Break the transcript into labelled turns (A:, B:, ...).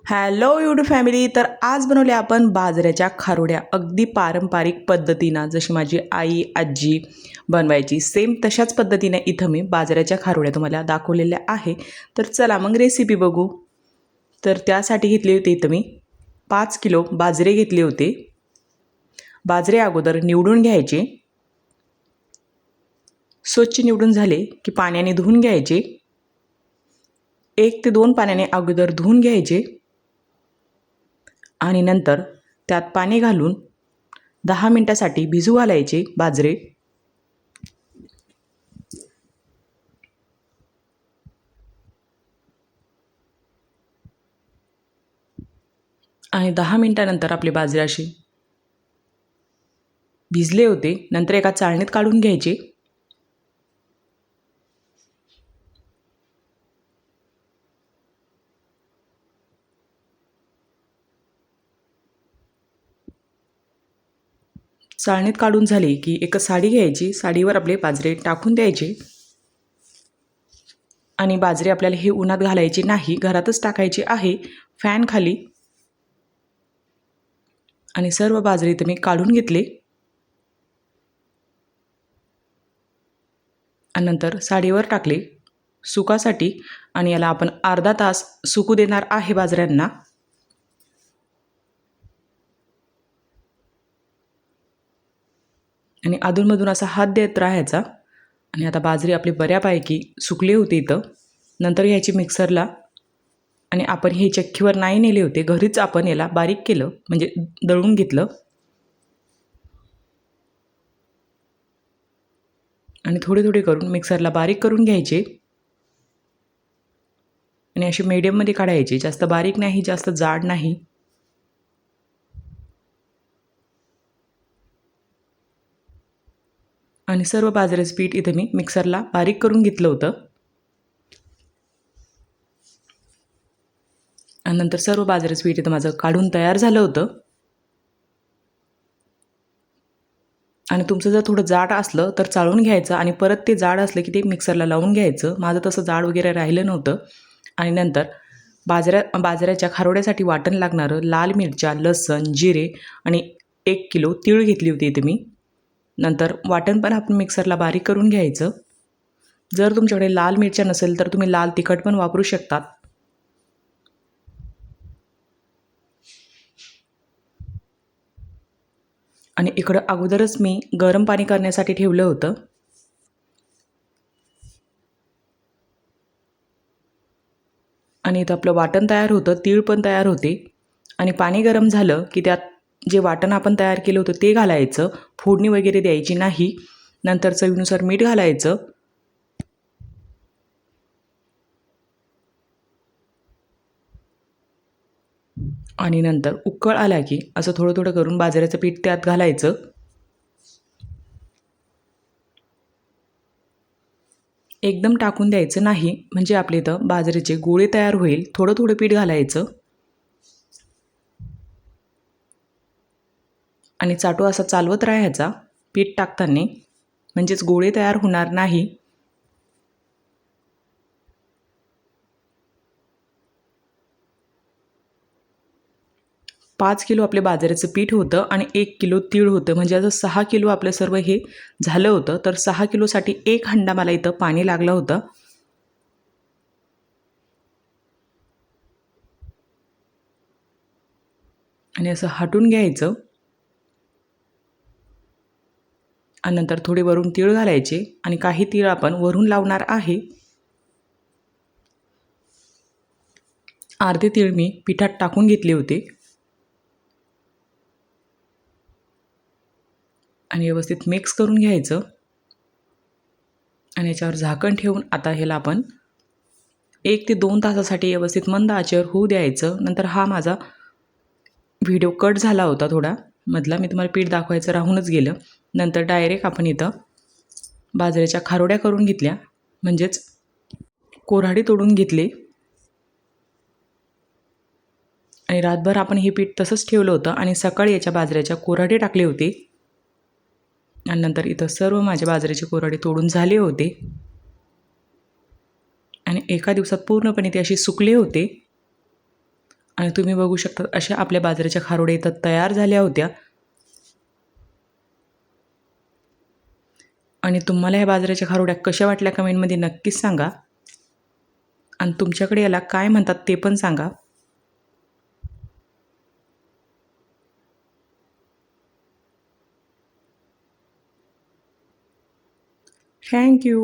A: Hello YouTube family. तर आज बनवले आपण बाजऱ्याच्या खारोड्या अगदी पारंपरिक पद्धतीनं, जशी माझी आई आजी बनवायची सेम तशाच पद्धतीने इथं मी बाजऱ्याच्या खारोड्या तुम्हाला दाखवलेल्या आहे. तर चला मग रेसिपी बघू. तर त्यासाठी घेतले होते इथं मी 5 किलो बाजरे घेतले होते. बाजरे अगोदर निवडून घ्यायचे. स्वच्छ निवडून झाले की पाण्याने धुवून घ्यायचे. 1 ते 2 पाण्याने अगोदर धुवून घ्यायचे आणि नंतर त्यात पाणी घालून 10 मिनिटासाठी भिजू घालायचे बाजरे. आणि 10 मिनिटानंतर आपले बाजरे असे भिजले होते. नंतर एका चाळणीत काढून घ्यायचे. चाळणीत काढून झाले की एक साडी घ्यायची. साडीवर आपले बाजरे टाकून द्यायचे. आणि बाजरे आपल्याला हे उन्हात घालायचे नाही, घरातच टाकायचे आहे फॅन खाली. आणि सर्व बाजरे इथे मी काढून घेतले. आणि नंतर साडीवर टाकले सुकासाठी. आणि याला आपण अर्धा तास सुकू देणार आहे बाजऱ्यांना. आणि अधूनमधून असा हात देत राहायचा. आणि आता बाजरी आपली बऱ्यापैकी सुकले होते इथं. नंतर घ्यायची मिक्सरला. आणि आपण हे चक्कीवर नाही नेले होते, घरीच आपण याला बारीक केलं, म्हणजे दळून घेतलं. आणि थोडे थोडे करून मिक्सरला बारीक करून घ्यायचे. आणि असे मीडियममध्ये काढायचे, जास्त बारीक नाही जास्त जाड नाही. आणि सर्व बाजरीचं पीठ इथं मी मिक्सरला बारीक करून घेतलं होतं. आणि नंतर सर्व बाजरीचं पीठ इथं माझं काढून तयार झालं होतं. आणि तुमचं जर थोडं जाड असलं तर चाळून घ्यायचं आणि परत ते जाड असलं की ते मिक्सरला लावून घ्यायचं. माझं तसं जाड वगैरे राहिलं नव्हतं. आणि नंतर बाजऱ्याच्या खारोड्यासाठी वाटण लागणारं लाल मिरच्या, लसूण, जिरे आणि 1 किलो तीळ घेतली होती इथे मी. नंतर वाटण पण आपण मिक्सरला बारीक करून घ्यायचं. जर तुमच्याकडे लाल मिरच्या नसेल तर तुम्ही लाल तिखट पण वापरू शकतात. आणि इकडं अगोदरच मी गरम पाणी करण्यासाठी ठेवलं होतं. आणि इथं आपलं वाटण तयार होतं, तीळ पण तयार होते. आणि पाणी गरम झालं की त्यात जे वाटण आपण तयार केलं होतं ते घालायचं. फोडणी वगैरे द्यायची नाही. नंतर चवीनुसार मीठ घालायचं. आणि नंतर उकळ आला की असं थोडं थोडं करून बाजऱ्याचं पीठ त्यात घालायचं. एकदम टाकून द्यायचं नाही, म्हणजे आपले इथं बाजरीचे गोळे तयार होईल. थोडं थोडं पीठ घालायचं. आणि चाटू असा चालवत राहायचा पीठ टाकताना, म्हणजेच गोळे तयार होणार नाही. 5 किलो आपले बाजरीचं पीठ होतं आणि 1 किलो तीळ होतं, म्हणजे असं 6 किलो आपलं सर्व हे झालं होतं. तर 6 किलोसाठी 1 हंडा मला इथं पाणी लागलं होतं. आणि असं हटून घ्यायचं. आणि नंतर थोडे वरून तीळ घालायचे. आणि काही तीळ आपण वरून लावणार आहे. अर्धे तीळ मी पिठात टाकून घेतले होते. आणि व्यवस्थित मिक्स करून घ्यायचं. आणि याच्यावर झाकण ठेवून आता ह्याला आपण 1 ते 2 तासासाठी व्यवस्थित मंद आचेवर होऊ द्यायचं. नंतर हा माझा व्हिडिओ कट झाला होता थोडा मधला, मी तुम्हाला पीठ दाखवायचं राहूनच गेलं. नंतर डायरेक्ट आपण इथं बाजरीच्या खारोड्या करून घेतल्या, म्हणजेच कोऱ्हाडी तोडून घेतले. आणि रातभर आपण हे पीठ तसंच ठेवलं होतं. आणि सकाळी याच्या बाजऱ्याच्या कोऱ्हाडे टाकले होते. आणि नंतर इथं सर्व माझ्या बाजरीचे कोऱ्हाडे तोडून झाले होते. आणि एका दिवसात पूर्णपणे ते असे सुकले होते. आणि तुम्ही बघू शकता अशा आपल्या बाजरीच्या खारोड्या इथं तयार झाल्या होत्या. आणि तुम्हाला ह्या बाजरीच्या खारोड्या कशा वाटल्या कमेंटमध्ये नक्कीच सांगा. आणि तुमच्याकडे याला काय म्हणतात ते पण सांगा. Thank you.